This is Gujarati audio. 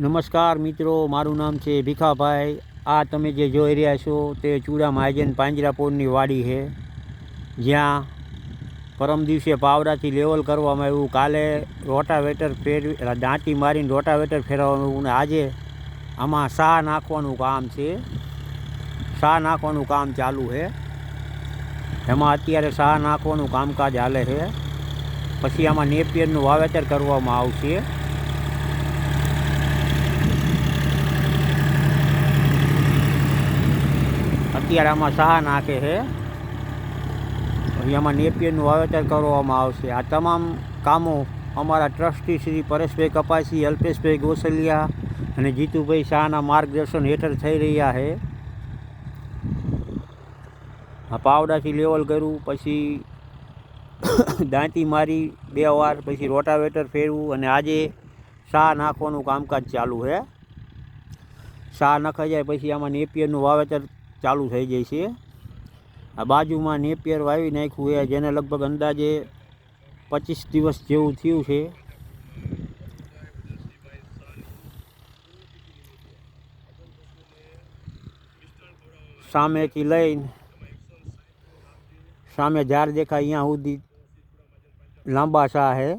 નમસ્કાર મિત્રો, મારું નામ છે ભીખાભાઈ. આ તમે જે જોઈ રહ્યા છો તે ચૂડા મહાજન પાંજરાપોળની વાડી છે, જ્યાં પરમ દિવસે પાવડાથી લેવલ કરવામાં આવ્યું. કાલે રોટાવેટર દાંતી મારીને રોટાવેટર ફેરવવામાં આવ્યું. અને આજે આમાં સા નાખવાનું કામ છે, સા નાખવાનું કામ ચાલુ છે. એમાં અત્યારે સા નાખવાનું કામકાજ હાલે છે. પછી આમાં નેપિયરનું વાવેતર કરવામાં આવશે. અત્યારે આમાં સા નાખે છે, પછી આમાં નેપિયરનું વાવેતર કરવામાં આવશે. આ તમામ કામો અમારા ટ્રસ્ટી શ્રી પરેશભાઈ કપાસી, અલ્પેશભાઈ ગોસલિયા અને જીતુભાઈ શાહના માર્ગદર્શન હેઠળ થઈ રહ્યા છે. આ પાવડાથી લેવલ કર્યું, પછી દાંતી મારી 2 વાર, પછી રોટાવેટર ફેરવું અને આજે સા નાખવાનું કામકાજ ચાલુ છે. સા નખાઈ જાય પછી આમાં નેપિયરનું વાવેતર ચાલુ થઈ જાય છે. આ બાજુમાં નેપિયર વાવી નાખ્યું છે, જેને લગભગ અંદાજે 25 દિવસ જેવું થયું છે. સામેથી લઈને સામે ઝાડ દેખાય અહીંયા સુધી લાંબા સા છે.